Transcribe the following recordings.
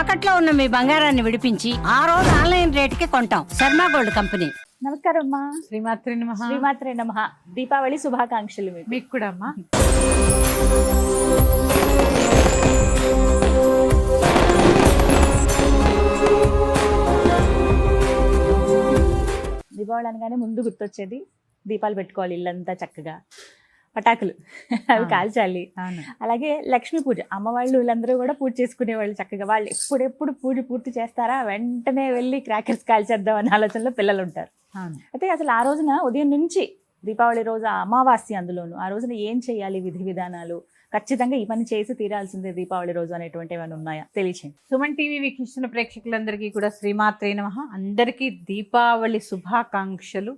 తాకట్లో ఉన్న మీ బంగారాన్ని విడిపించి ఆ రోజు ఆన్లైన్ రేటుకి కొంటాం. Sharma gold company. నమస్కారం అమ్మా. శ్రీమాత్రి నమః. శ్రీమాత్రే నమః. దీపావళి శుభాకాంక్షలు మీకు కూడా అమ్మా. దీపావళి అనగానే ముందు గుర్తొచ్చేది దీపాలు పెట్టుకోవాలి, ఇల్లంతా చక్కగా పటాకులు అవి కాల్చాలి. అలాగే లక్ష్మీ పూజ, అమ్మవాళ్ళు వీళ్ళందరూ కూడా పూజ చేసుకునేవాళ్ళు చక్కగా. వాళ్ళు ఎప్పుడెప్పుడు పూజ పూర్తి చేస్తారా వెంటనే వెళ్ళి క్రాకర్స్ కాల్చేద్దాం అనే ఆలోచనలో పిల్లలు ఉంటారు. అయితే అసలు ఆ రోజున ఉదయం నుంచి దీపావళి రోజు అమావాస్య, అందులోను ఆ రోజున ఏం చేయాలి, విధి విధానాలు, ఖచ్చితంగా ఈ పని చేసి తీరాల్సిందే దీపావళి రోజు అనేటువంటి ఏమైనా ఉన్నాయా తెలియచేయండి. సుమన్ టీవీ వీక్షిస్తున్న ప్రేక్షకులందరికీ కూడా శ్రీమాత్రే నమః. అందరికీ దీపావళి శుభాకాంక్షలు.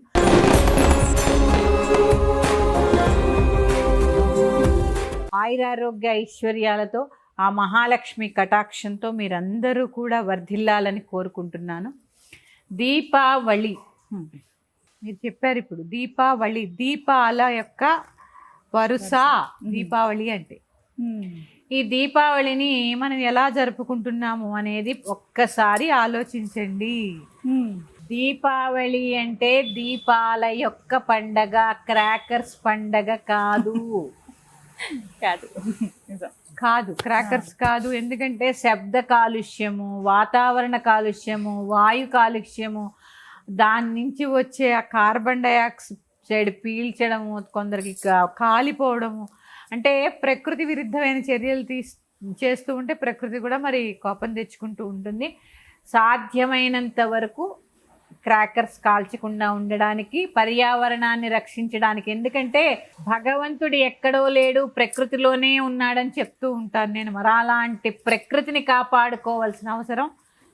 ఆయురారోగ్య ఐశ్వర్యాలతో ఆ మహాలక్ష్మి కటాక్షంతో మీరందరూ కూడా వర్ధిల్లాలని కోరుకుంటున్నాను. దీపావళి మీరు చెప్పారు, ఇప్పుడు దీపావళి దీపాల యొక్క వరుస దీపావళి అంటే. ఈ దీపావళిని మనం ఎలా జరుపుకుంటున్నాము అనేది ఒక్కసారి ఆలోచించండి. దీపావళి అంటే దీపాల యొక్క పండగ, క్రాకర్స్ పండగ కాదు. కాదు క్రాకర్స్ కాదు. ఎందుకంటే శబ్ద కాలుష్యము, వాతావరణ కాలుష్యము, వాయు కాలుష్యము, దాని నుంచి వచ్చే ఆ కార్బన్ డైఆక్సైడ్ పీల్చడము, కొందరికి కాలిపోవడము, అంటే ప్రకృతి విరుద్ధమైన చర్యలు చేస్తూ ఉంటే ప్రకృతి కూడా మరి కోపం తెచ్చుకుంటూ ఉంటుంది. సాధ్యమైనంత వరకు క్రాకర్స్ కాల్చకుండా ఉండడానికి, పర్యావరణాన్ని రక్షించడానికి. ఎందుకంటే భగవంతుడు ఎక్కడో లేడు, ప్రకృతిలోనే ఉన్నాడని చెప్తూ ఉంటాను నేను. మరి అలాంటి ప్రకృతిని కాపాడుకోవాల్సిన అవసరం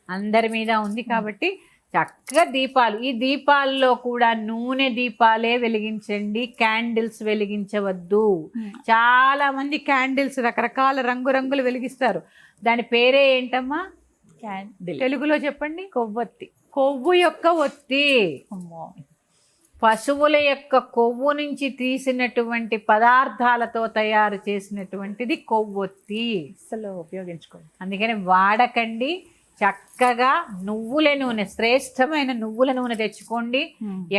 అందరి మీద ఉంది. కాబట్టి చక్కగా దీపాలు, ఈ దీపాల్లో కూడా నూనె దీపాలే వెలిగించండి, క్యాండిల్స్ వెలిగించవద్దు. చాలా మంది క్యాండిల్స్ రకరకాల రంగురంగులు వెలిగిస్తారు. దాని పేరే ఏంటమ్మా? క్యాండిల్. తెలుగులో చెప్పండి. కొవ్వొత్తి. కొవ్వు యొక్క ఒత్తి. పశువుల యొక్క కొవ్వు నుంచి తీసినటువంటి పదార్థాలతో తయారు చేసినటువంటిది కొవ్వొత్తి. అసలు ఉపయోగించుకోండి, అందుకని వాడకండి. చక్కగా నువ్వుల నూనె, శ్రేష్టమైన నువ్వుల నూనె తెచ్చుకోండి.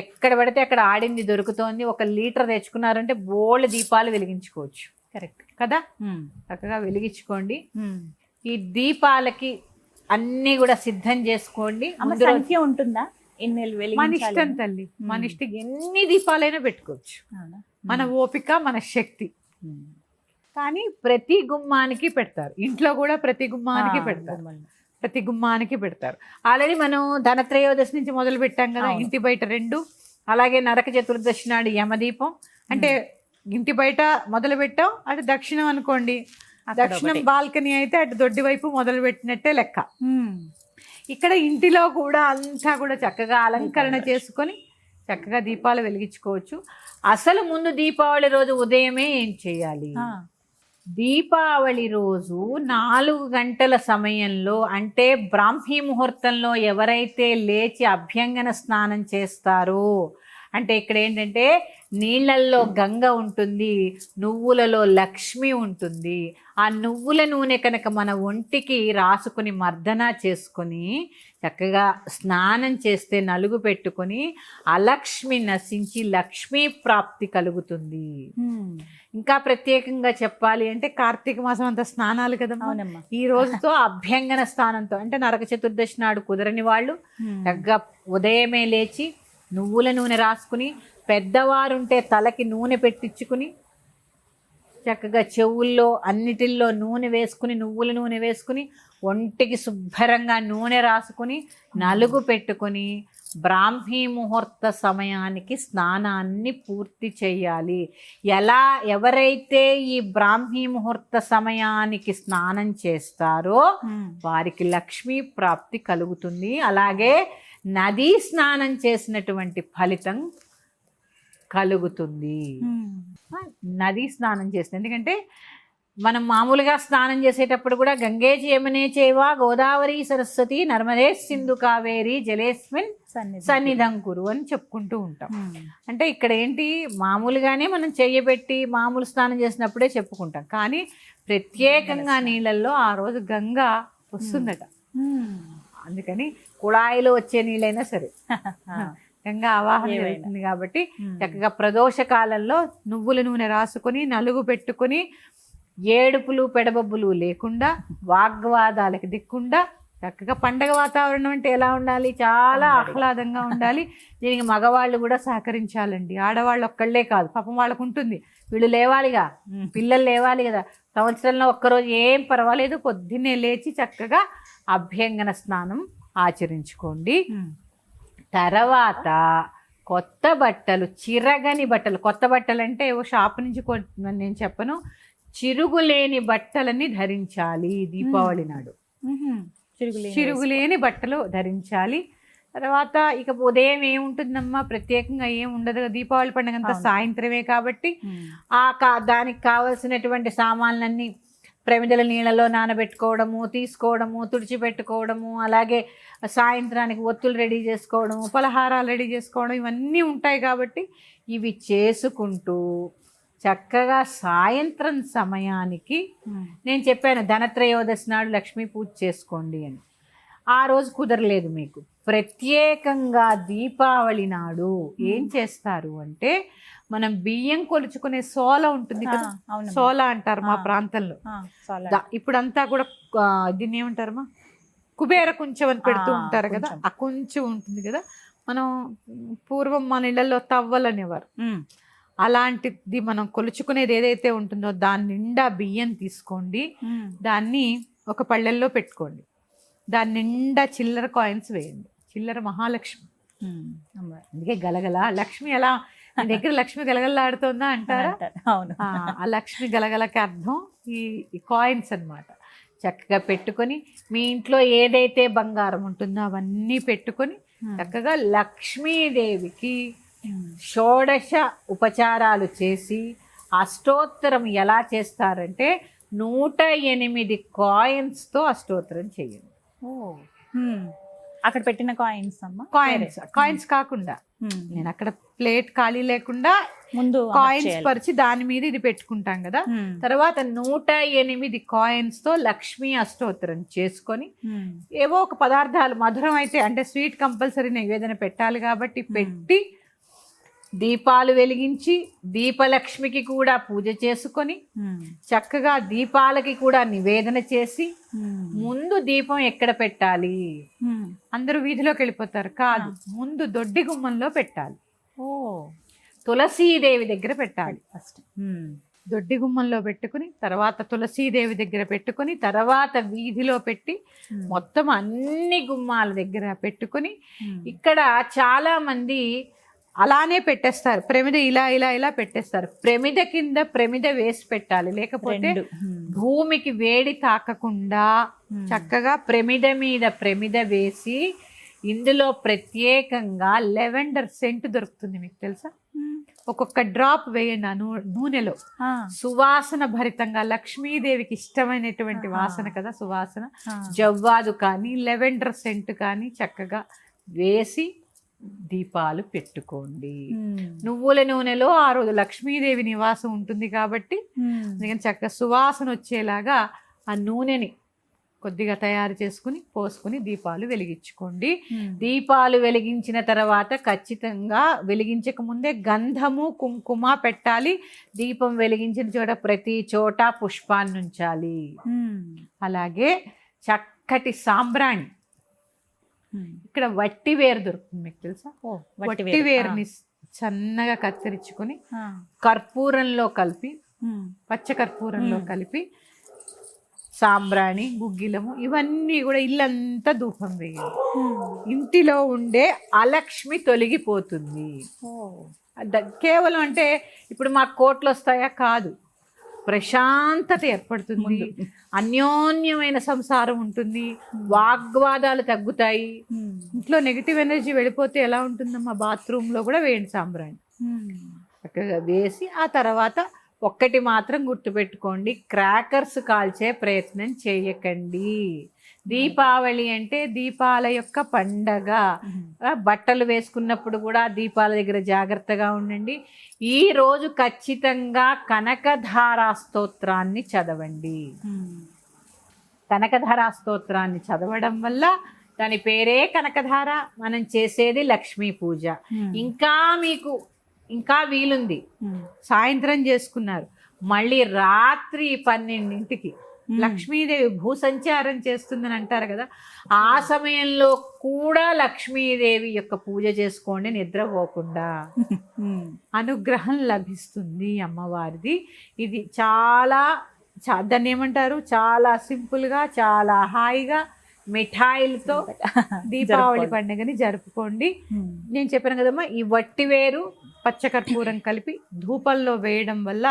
ఎక్కడ పడితే అక్కడ ఆడింది దొరుకుతోంది. 1 లీటర్ తెచ్చుకున్నారంటే బోల్డ్ దీపాలు వెలిగించుకోవచ్చు. కరెక్ట్ కదా? చక్కగా వెలిగించుకోండి. ఈ దీపాలకి అన్ని కూడా సిద్ధం చేసుకోండి. సంఖ్య ఉంటుందా? మన ఇష్టం తల్లి, మన ఇష్టం. ఎన్ని దీపాలైనా పెట్టుకోవచ్చు, మన ఓపిక, మన శక్తి. కానీ ప్రతి గుమ్మానికి పెడతారు, ఇంట్లో కూడా ప్రతి గుమ్మానికి పెడతారు, ప్రతి గుమ్మానికి పెడతారు. ఆల్రెడీ మనం ధనత్రయోదశి నుంచి మొదలు పెట్టాం కదా, ఇంటి బయట 2, అలాగే నరక చతుర్దశి నాడు యమదీపం. అంటే ఇంటి బయట మొదలు పెట్టాం, అటు దక్షిణం అనుకోండి, దక్షిణం బాల్కనీ అయితే అటు దొడ్డి వైపు మొదలు పెట్టినట్టే లెక్క. ఇక్కడ ఇంటిలో కూడా అంతా కూడా చక్కగా అలంకరణ చేసుకొని చక్కగా దీపాలు వెలిగించుకోవచ్చు. అసలు ముందు దీపావళి రోజు ఉదయమే ఏం చేయాలి? దీపావళి రోజు 4 గంటల సమయంలో, అంటే బ్రాహ్మీ ముహూర్తంలో ఎవరైతే లేచి అభ్యంగన స్నానం చేస్తారో, అంటే ఇక్కడ ఏంటంటే నీళ్ళల్లో గంగ ఉంటుంది, నువ్వులలో లక్ష్మి ఉంటుంది. ఆ నువ్వుల నూనె కనుక మన ఒంటికి రాసుకుని మర్దన చేసుకొని చక్కగా స్నానం చేస్తే, నలుగు పెట్టుకొని అలక్ష్మి నశించి లక్ష్మీ ప్రాప్తి కలుగుతుంది. ఇంకా ప్రత్యేకంగా చెప్పాలి అంటే కార్తీక మాసం అంతా స్నానాలు కదా. ఈ రోజుతో అభ్యంగన స్నానంతో, అంటే నరక చతుర్దశి నాడు కుదరని వాళ్ళు చక్కగా ఉదయమే లేచి నువ్వుల నూనె రాసుకుని, పెద్దవారుంటే తలకి నూనె పెట్టించుకుని చక్కగా చెవుల్లో అన్నిటిల్లో నూనె వేసుకుని, నువ్వుల నూనె వేసుకుని, ఒంటికి శుభ్రంగా నూనె రాసుకుని, నలుగు పెట్టుకొని బ్రాహ్మీ ముహూర్త సమయానికి స్నానాన్ని పూర్తి చేయాలి. ఎవరైతే ఈ బ్రాహ్మీ ముహూర్త సమయానికి స్నానం చేస్తారో వారికి లక్ష్మీ ప్రాప్తి కలుగుతుంది. అలాగే నదీ స్నానం చేసినటువంటి ఫలితం కలుగుతుంది. నదీ స్నానం చేస్తుంది. ఎందుకంటే మనం మామూలుగా స్నానం చేసేటప్పుడు కూడా గంగే యమునే చైవ గోదావరి సరస్వతి నర్మదే సింధు కావేరి జలేస్మిన్ సన్నిధం కురు అని చెప్పుకుంటూ ఉంటాం. అంటే ఇక్కడ ఏంటి, మామూలుగానే మనం చెయ్యబెట్టి మామూలు స్నానం చేసినప్పుడే చెప్పుకుంటాం. కానీ ప్రత్యేకంగా నీళ్ళల్లో ఆ రోజు గంగ వస్తుందట. అందుకని కుళాయిలో వచ్చే నీళ్ళైనా సరే గంగా ఆవాహన జరుగుతుంది కాబట్టి చక్కగా ప్రదోష కాలంలో నువ్వుల నూనె రాసుకొని నలుగు పెట్టుకొని ఏడుపులు పెడబొబ్బులు లేకుండా వాగ్వాదాలకు దిక్కుండా చక్కగా పండగ వాతావరణం అంటే ఎలా ఉండాలి, చాలా ఆహ్లాదంగా ఉండాలి. దీనికి మగవాళ్ళు కూడా సహకరించాలండి. ఆడవాళ్ళు ఒక్కళ్ళే కాదు, పాపం వాళ్ళకు ఉంటుంది, వీళ్ళు లేవాలిగా, పిల్లలు లేవాలి కదా. సంవత్సరంలో ఒక్కరోజు ఏం పర్వాలేదు, పొద్దున్నే లేచి చక్కగా అభ్యంగన స్నానం ఆచరించుకోండి. తర్వాత కొత్త బట్టలు, చిరగని బట్టలు, కొత్త బట్టలు అంటే ఏవో షాప్ నుంచి నేను చెప్పను, చిరుగులేని బట్టలని ధరించాలి దీపావళి నాడు. చిరుగులేని బట్టలు ధరించాలి. తర్వాత ఇక ఉదయం ఏముంటుందమ్మా, ప్రత్యేకంగా ఏం ఉండదు. దీపావళి పండుగ అంతా సాయంత్రమే కాబట్టి దానికి కావలసినటువంటి సామాన్లన్నీ ప్రమిదల నీళ్ళలో నానబెట్టుకోవడము, తీసుకోవడము, తుడిచిపెట్టుకోవడము, అలాగే సాయంత్రానికి ఒత్తులు రెడీ చేసుకోవడము, పలహారాలు రెడీ చేసుకోవడం, ఇవన్నీ ఉంటాయి కాబట్టి ఇవి చేసుకుంటూ చక్కగా సాయంత్రం సమయానికి నేను చెప్పాను ధనత్రయోదశి నాడు లక్ష్మీ పూజ చేసుకోండి అని. ఆ రోజు కుదరలేదు మీకు, ప్రత్యేకంగా దీపావళి నాడు ఏం చేస్తారు అంటే, మనం బియ్యం కొలుచుకునే సోల ఉంటుంది కదా, సోల అంటారు మా ప్రాంతంలో. ఇప్పుడంతా కూడా దీన్ని ఏమంటారమ్మా, కుబేర కుంచెం అని పెడుతూ ఉంటారు కదా, ఆ కొంచెం ఉంటుంది కదా. మనం పూర్వం మన ఇళ్లలో తవ్వలు అనేవారు. అలాంటిది మనం కొలుచుకునేది ఏదైతే ఉంటుందో దాని నిండా బియ్యం తీసుకోండి, దాన్ని ఒక పళ్ళెల్లో పెట్టుకోండి, దాని నిండా చిల్లర కాయిన్స్ వేయండి. చిల్లర మహాలక్ష్మి, అందుకే గలగల లక్ష్మి. ఎలా మీ దగ్గర లక్ష్మి గలగలాడుతుందా అంటారా? అవును. ఆ లక్ష్మి గలగలకి అర్థం ఈ కాయిన్స్ అన్నమాట. చక్కగా పెట్టుకొని మీ ఇంట్లో ఏదైతే బంగారం ఉంటుందో అవన్నీ పెట్టుకొని చక్కగా లక్ష్మీదేవికి షోడశ ఉపచారాలు చేసి, అష్టోత్తరం ఎలా చేస్తారంటే 108 కాయిన్స్తో అష్టోత్తరం చేయండి. అక్కడ పెట్టిన కాయిన్స్ అమ్మా, కాయిన్స్ కాకుండా నేను అక్కడ ప్లేట్ ఖాళీ లేకుండా ముందు కాయిన్స్ పరిచి దాని మీద ఇది పెట్టుకుంటాం కదా. తర్వాత 108 కాయిన్స్ తో లక్ష్మీ అష్టోత్తరం చేసుకొని ఏవో ఒక పదార్థాలు, మధురం అయితే అంటే స్వీట్ కంపల్సరీ నివేదన పెట్టాలి కాబట్టి పెట్టి, దీపాలు వెలిగించి దీపలక్ష్మికి కూడా పూజ చేసుకొని చక్కగా దీపాలకి కూడా నివేదన చేసి, ముందు దీపం ఎక్కడ పెట్టాలి, అందరూ వీధిలోకి వెళ్ళిపోతారు కాదు, ముందు దొడ్డి గుమ్మంలో పెట్టాలి. తులసీదేవి దగ్గర పెట్టాలి ఫస్ట్. దొడ్డి గుమ్మంలో పెట్టుకుని తర్వాత తులసీదేవి దగ్గర పెట్టుకుని తర్వాత వీధిలో పెట్టి మొత్తం అన్ని గుమ్మాల దగ్గర పెట్టుకుని, ఇక్కడ చాలా మంది అలానే పెట్టేస్తారు, ప్రమిద ఇలా ఇలా ఇలా పెట్టేస్తారు. ప్రమిద కింద ప్రమిద వేసి పెట్టాలి, లేకపోతే భూమికి వేడి తాకకుండా చక్కగా ప్రమిద మీద ప్రమిద వేసి, ఇందులో ప్రత్యేకంగా లెవెండర్ సెంట్ దొరుకుతుంది, మీకు తెలుసా? ఒక్కొక్క డ్రాప్ వేయండి ఆ నూనెలో, సువాసన భరితంగా, లక్ష్మీదేవికి ఇష్టమైనటువంటి వాసన కదా సువాసన, జవ్వాదు కానీ లెవెండర్ సెంట్ కానీ చక్కగా వేసి దీపాలు పెట్టుకోండి. నువ్వుల నూనెలో ఆ రోజు లక్ష్మీదేవి నివాసం ఉంటుంది కాబట్టి అందుకని చక్కగా సువాసన వచ్చేలాగా ఆ నూనెని కొద్దిగా తయారు చేసుకుని పోసుకుని దీపాలు వెలిగించుకోండి. దీపాలు వెలిగించిన తర్వాత ఖచ్చితంగా వెలిగించక ముందే గంధము కుంకుమ పెట్టాలి. దీపం వెలిగించిన చోట ప్రతి చోట పుష్పాన్ని ఉంచాలి. అలాగే చక్కటి సాంబ్రాణి, ఇక్కడ వట్టి వేరు దొరుకుతుంది, మీకు తెలుసా? వట్టి వేరుని సన్నగా కత్తిరించుకొని కర్పూరంలో కలిపి, పచ్చ కర్పూరంలో కలిపి సాంబ్రాణి, గుగ్గిలము ఇవన్నీ కూడా ఇల్లంతా ధూపం వేయాలి. ఇంటిలో ఉండే అలక్ష్మి తొలగిపోతుంది. కేవలం అంటే ఇప్పుడు మాకు కోట్లు వస్తాయా? కాదు, ప్రశాంతత ఏర్పడుతుంది, అన్యోన్యమైన సంసారం ఉంటుంది, వాగ్వాదాలు తగ్గుతాయి. ఇంట్లో నెగిటివ్ ఎనర్జీ వెళ్ళిపోతే ఎలా ఉంటుందమ్మా? బాత్రూంలో కూడా వేయండి సాంబ్రాణి, చక్కగా వేసి ఆ తర్వాత ఒక్కటి మాత్రం గుర్తుపెట్టుకోండి, క్రాకర్స్ కాల్చే ప్రయత్నం చేయకండి. దీపావళి అంటే దీపాల యొక్క పండగ. బట్టలు వేసుకున్నప్పుడు కూడా దీపాల దగ్గర జాగ్రత్తగా ఉండండి. ఈ రోజు ఖచ్చితంగా కనకధారా స్తోత్రాన్ని చదవండి. కనకధారా స్తోత్రాన్ని చదవడం వల్ల, దాని పేరే కనకధార, మనం చేసేది లక్ష్మీ పూజ. ఇంకా మీకు ఇంకా వీలుంది, సాయంత్రం చేసుకున్నారు, మళ్ళీ రాత్రి 12ంటికి లక్ష్మీదేవి భూసంచారం చేస్తుందని అంటారు కదా, ఆ సమయంలో కూడా లక్ష్మీదేవి యొక్క పూజ చేసుకోండి, నిద్రపోకుండా. అనుగ్రహం లభిస్తుంది అమ్మవారిది. ఇది చాలా దాన్ని ఏమంటారు, చాలా సింపుల్గా, చాలా హాయిగా మిఠాయిలతో దీపావళి పండుగని జరుపుకోండి. నేను చెప్పాను కదమ్మా, ఈ వట్టివేరు పచ్చకర్పూరం కలిపి ధూపంలో వేయడం వల్ల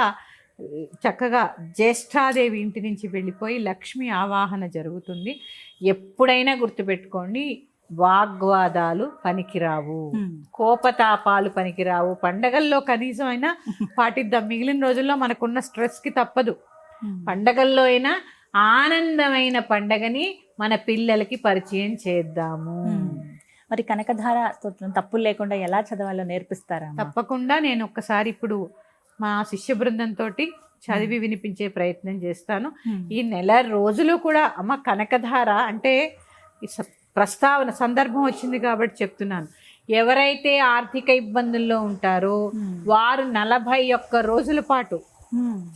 చక్కగా జ్యేష్ఠాదేవి ఇంటి నుంచి వెళ్ళిపోయి లక్ష్మి ఆవాహన జరుగుతుంది. ఎప్పుడైనా గుర్తుపెట్టుకోండి, వాగ్వాదాలు పనికిరావు, కోపతాపాలు పనికిరావు. పండగల్లో కనీసం అయినా పాటిద్దాం, మిగిలిన రోజుల్లో మనకున్న స్ట్రెస్కి తప్పదు. పండగల్లో అయినా ఆనందమైన పండగని మన పిల్లలకి పరిచయం చేద్దాము. మరి కనకధార స్తోత్రం తప్పులు లేకుండా ఎలా చదవాలో నేర్పిస్తారా? తప్పకుండా. నేను ఒక్కసారి ఇప్పుడు మా శిష్య బృందంతో చదివి వినిపించే ప్రయత్నం చేస్తాను. ఈ నెల రోజులు కూడా అమ్మ కనకధార అంటే ప్రస్తావన సందర్భం వచ్చింది కాబట్టి చెప్తున్నాను. ఎవరైతే ఆర్థిక ఇబ్బందుల్లో ఉంటారో వారు 41 రోజుల పాటు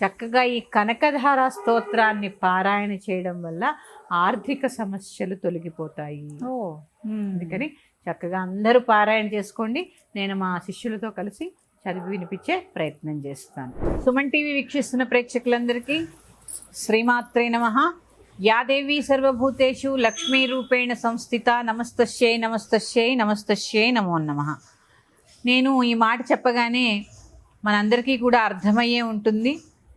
చక్కగా ఈ కనకధార స్తోత్రాన్ని పారాయణ చేయడం వల్ల ఆర్థిక సమస్యలు తొలగిపోతాయి. అందుకని చక్కగా అందరూ పారాయణ చేసుకోండి. నేను మా శిష్యులతో కలిసి చదివి వినిపించే ప్రయత్నం చేస్తాను. సుమన్ టీవీ వీక్షిస్తున్న ప్రేక్షకులందరికీ శ్రీమాత్రే నమః. యాదేవి సర్వభూతేషు లక్ష్మీ రూపేణ సంస్థిత నమస్తస్యై నమస్తస్యై నమస్తస్యై నమో నమః. నేను ఈ మాట చెప్పగానే మనందరికీ కూడా అర్థమయ్యే ఉంటుంది.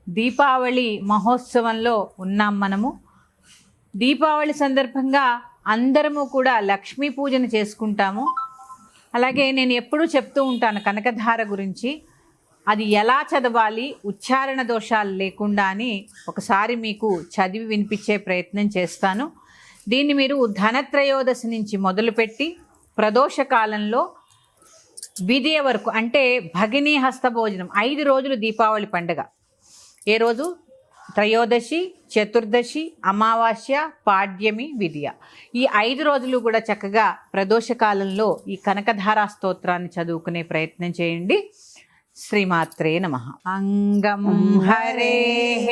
దీపావళి మహోత్సవంలో ఉన్నాం మనము. దీపావళి సందర్భంగా అందరము కూడా లక్ష్మీ పూజను చేసుకుంటాము. అలాగే నేను ఎప్పుడూ చెప్తూ ఉంటాను కనకధార గురించి, అది ఎలా చదవాలి ఉచ్చారణ దోషాలు లేకుండా అని ఒకసారి మీకు చదివి వినిపించే ప్రయత్నం చేస్తాను. దీన్ని మీరు ధనత్రయోదశి నుంచి మొదలుపెట్టి ప్రదోష కాలంలో విదియ వరకు, అంటే భగినీ హస్త భోజనం 5 రోజులు దీపావళి పండుగ. ఏ రోజు? త్రయోదశి, చతుర్దశి, అమావాస్య, పాడ్యమి, విదియ. ఈ 5 రోజులు కూడా చక్కగా ప్రదోషకాలంలో ఈ కనకధారా స్తోత్రాన్ని చదువుకునే ప్రయత్నం చేయండి. శ్రీమాత్రే నమః. అంగం హరేః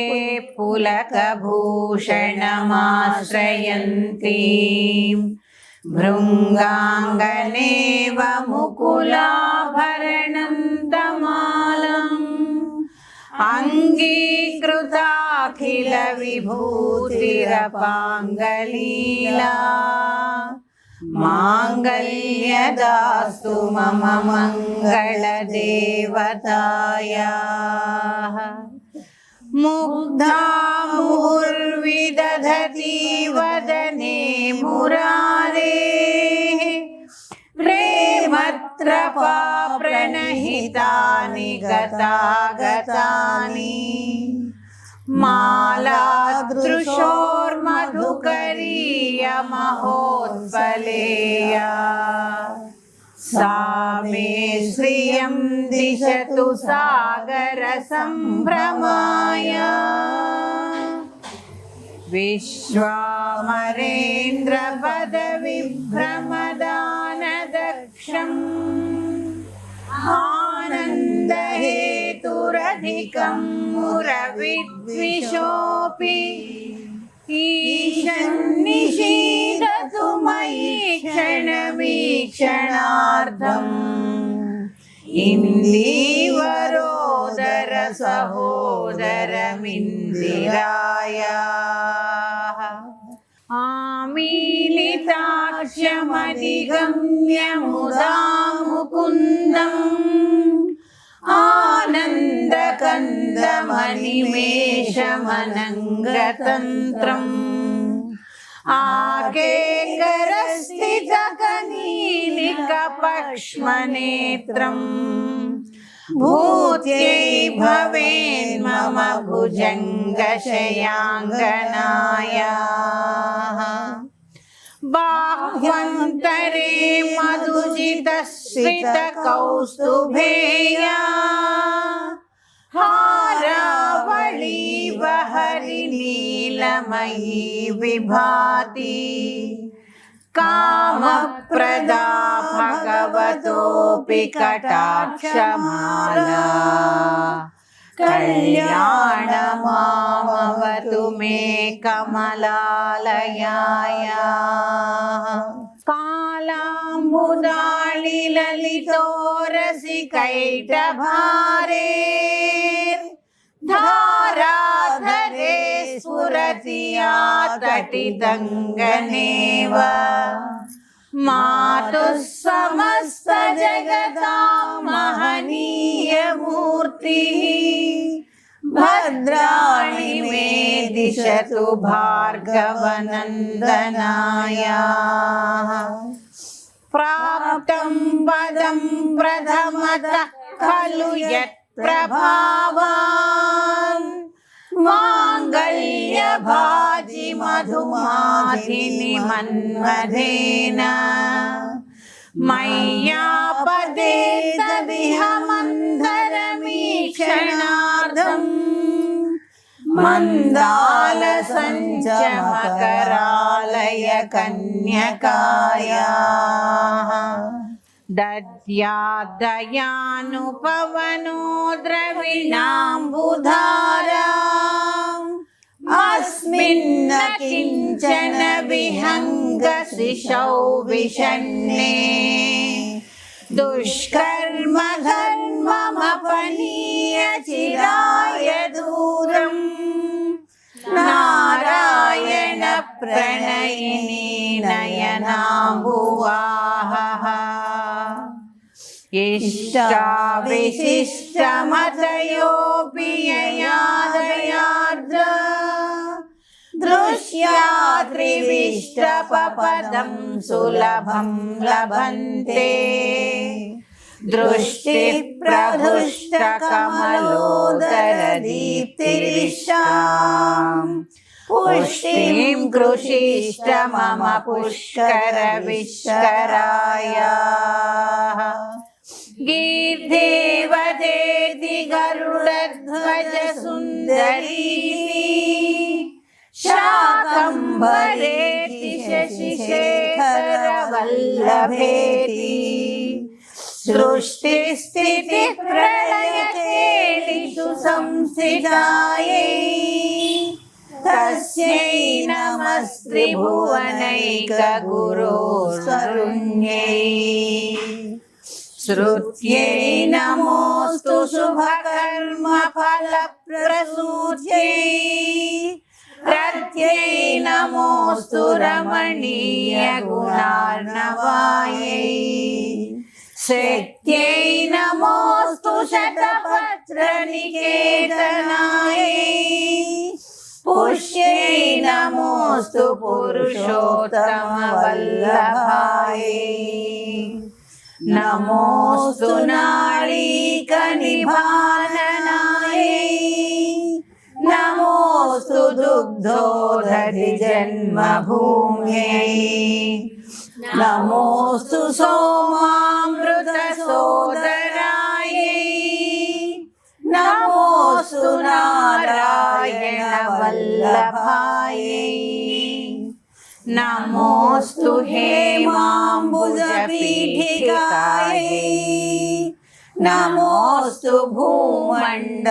పులకభూషణమాశ్రయంతి భృంగాంగనేవ ముకులాభరణం తమాలం అంగీకృతాఖిల విభూతిరపాంగలీలా మాంగళ్యదాస్తు మమ మంగళదేవతాయాః. ముగ్ధా ముహుర్విదధతి వదనే మురారేః ప్రేమత్రపా ప్రణహితాని గతాగతాని మాలాదృశోర్మధుకరీయ మహోత్పలేయా सा मे श्रियं दिशतु सागर संभ्रमाय विश्वामरेन्द्र पदविभ्रमदानदक्षम् आनन्दहेतुरधिकं मुरविद्विषोऽपि ईशन्निषीदतु मयि क्षणमीक्षणार्धम् इन्दीवरोदर सहोदरमिन्दिरायाः आमीलिताक्षमधिगम्य मुदा मुकुन्दम् आनन्दकन्दमनिमेषमनङ्गतन्त्रम् आकेकरस्थितकनीलिकपक्ष्मनेत्रम् भूत्यै भवेन्मम भुजङ्गशयाङ्गनायाः बाह्वन्तरे मधुजितश्रितकौस्तुभेया हारावळी हरि नीलमयी विभाति कामप्रदा भगवतोऽपि कटाक्षमाला कल्याणमामवतु मे कमलालयाया कालाम्बुदाळि ललितोरसिकैटभारे धाराधरे स्फुरति या तटितङ्गनेव मातुः समस्तजगतां महनीयमूर्तिः भद्राणि मे दिशतु भार्गवनन्दनाया प्राप्तं पदं प्रथमतः खलु यत्प्रभावान् माङ्गल्यभाजि मधुमाधिनि मन्मथेन मय्यापदे तदिह मन्दरमीक्षणार्धम् मन्दालसञ्चमकरालय कन्यकायाः दद्यादयानुपवनो द्रविणाम्बुधारा अस्मिन्न किञ्चन विहङ्गशिशौ विषण्णे दुष्कर्म धर्ममपनीय चिराय दूरम् नारायण प्रणयिनी नयनाम्बुवाहः इष्टाविशिष्टमतयोऽपि ययादयार्द्र दृश्या त्रिविष्टपपदं सुलभं लभन्ते दृष्टिप्रहृष्टकमलोदरदीप्तिरिष्टां पुष्टिं कृषिष्ट मम पुष्करविष्कराय गीर्देवदेति गरुडध्वज सुन्दरी शाकम्भरेति शशिशेखरवल्लभेति सृष्टिस्थितिप्रलयकेलिषु संस्थितायै तस्यै नमस्त्रिभुवनैकगुरोर्वरुण्यै श्रुत्यै नमोऽस्तु शुभकर्मफलप्रसूत्यै प्रत्यै नमोऽस्तु रमणीयगुणार्णवायै शक्त्यै नमोऽस्तु शतपत्रनिकेतनायै पुष्यै नमोऽस्तु पुरुषोत्तमवल्लभायै नमोऽस्तु नाळीकनिभाननायै नमोऽस्तु दुग्धोदधि जन्मभूम्यै नमोऽस्तु सोमामृतसोदरायै नमोऽस्तु नारायणवल्लभायै नमोऽस्तु हेमाम्बुजपीठिकायै नमोऽस्तु भूमण्डलनायकायै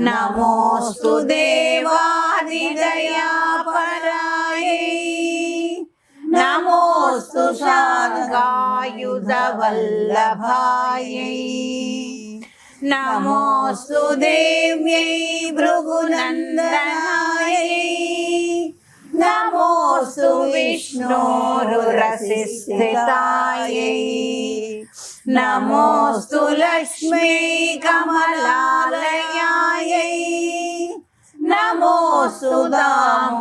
नमोऽस्तु देवादिदयापरायै नमोऽस्तु शार्ङ्गायुधवल्लभायै नमोऽस्तु देव्यै भृगुनन्दनायै नमोऽस्तु विष्णोरुरसिस्थितायै नमोऽस्तु लक्ष्म्यै कमलालयायै नमोऽस्तु दामोदरवल्लभायै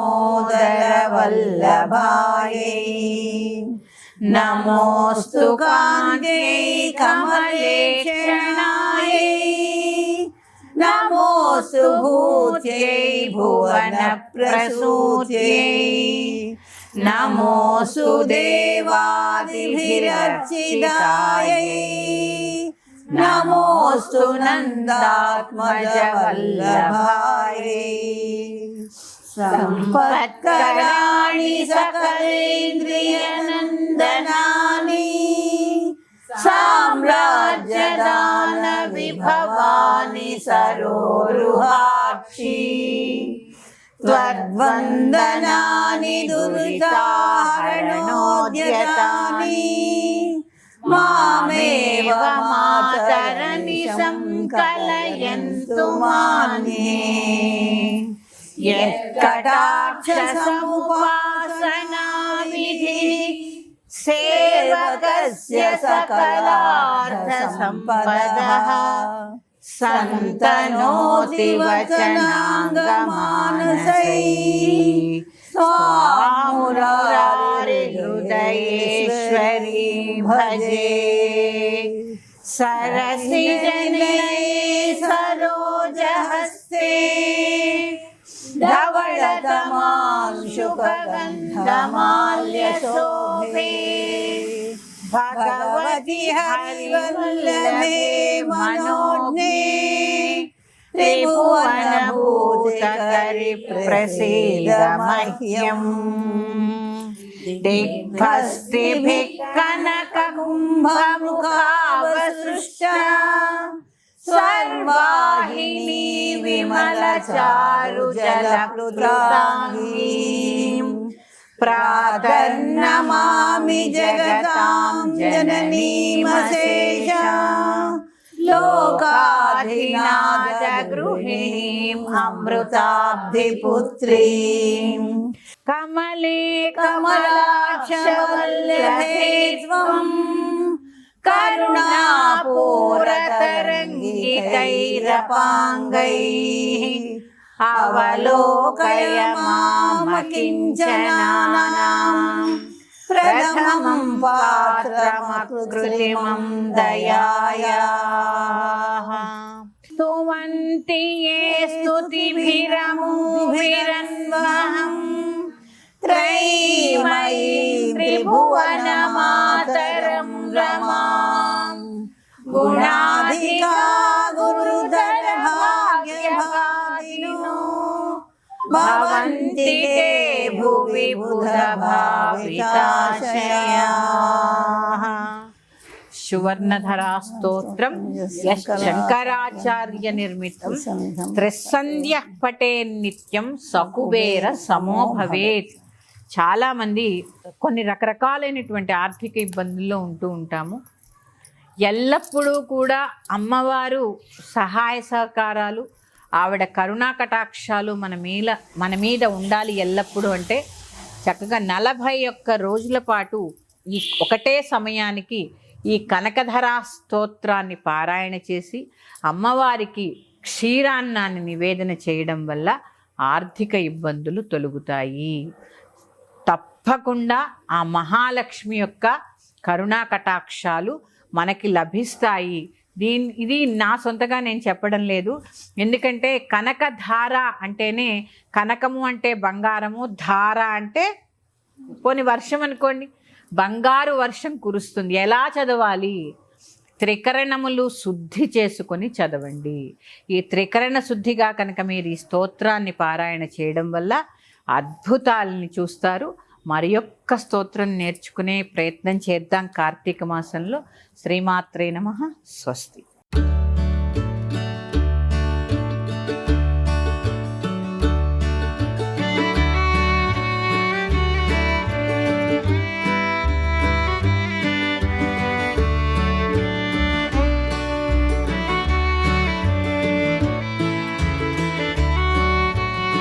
नमोऽस्तु कान्त्यै कमलेक्षणायै नमोऽस्तु भूत्यै भुवनप्रसूत्यै नमोऽस्तु देवादिभिरर्चितायै नमोऽस्तु नन्दात्मज वल्लभायै सम्पत्कराणि सकलेन्द्रियनन्दनानि साम्राज्यदान विभवानि सरोरुहाक्षी त्वद्वन्दनानि दुरिताहरणोद्यतानि मामेव मातरनिशं कलयन्तु मान्ये यत्कटाक्षसमुपासनाविधिः सेवकस्य सकलार्थसम्पदः सन्तनोति वचनाङ्गमानसैः स्वामुरारिहृदयेश्वरी भजे सरसिजनये सरोजहस्ते धवलतमांशुकगन्धमाल्यशोभे भगवति हरिवल्लभे मनोज्ञे त्रिभुवनभूतकरि प्रसीद मह्यम् दिग्भस्तिभिः कनककुम्भमुखावसृष्टा सर्वाहिनी विमलचारुजलप्लुताङ्गीं प्रातर्नमामि जगतां जननीमशेषा लोकाधिनाथगृहिणीम् अमृताब्धिपुत्रीं कमले कमलाक्षवल्लभे त्वम् करुणापूरतरङ्गितैरपाङ्गैः अवलोकय मामकिञ्चनानां प्रथमं पात्रमकृत्रिमं दयायाः स्तुवन्ति ये स्तुतिभिरमुभिरन्वहम् त्रयीमयीं त्रिभुवनमातरं रमां गुणाधिका गुरुधर भाग्यभागिनो भवन्ति ते भुवि बुधभाविताशयाः సువర్ణధరా స్తోత్రం శంకరాచార్య నిర్మితం త్రిసంధ్యః పటే నిత్యం సకుబేర సమో భవేత్. చాలామంది కొన్ని రకరకాలైనటువంటి ఆర్థిక ఇబ్బందుల్లో ఉంటూ ఉంటాము. ఎల్లప్పుడూ కూడా అమ్మవారు సహాయ సహకారాలు, ఆవిడ కరుణా కటాక్షాలు మన మీద ఉండాలి ఎల్లప్పుడూ. అంటే చక్కగా 41 రోజుల పాటు ఈ ఒకటే సమయానికి ఈ కనకధరా స్తోత్రాన్ని పారాయణ చేసి అమ్మవారికి క్షీరాన్నాన్ని నివేదన చేయడం వల్ల ఆర్థిక ఇబ్బందులు తొలగుతాయి. తప్పకుండా ఆ మహాలక్ష్మి యొక్క కరుణా కటాక్షాలు మనకి లభిస్తాయి. ఇది నా సొంతగా నేను చెప్పడం లేదు. ఎందుకంటే కనకధార అంటేనే, కనకము అంటే బంగారము, ధార అంటే పోని వర్షం అనుకోండి, బంగారు వర్షం కురుస్తుంది. ఎలా చదవాలి? త్రికరణములు శుద్ధి చేసుకొని చదవండి. ఈ త్రికరణ శుద్ధిగా కనుక మీరు ఈ స్తోత్రాన్ని పారాయణ చేయడం వల్ల అద్భుతాలని చూస్తారు. మరి యొక్క స్తోత్రం నేర్చుకునే ప్రయత్నం చేద్దాం కార్తీక మాసంలో. శ్రీమాత్రే నమః. స్వస్తి.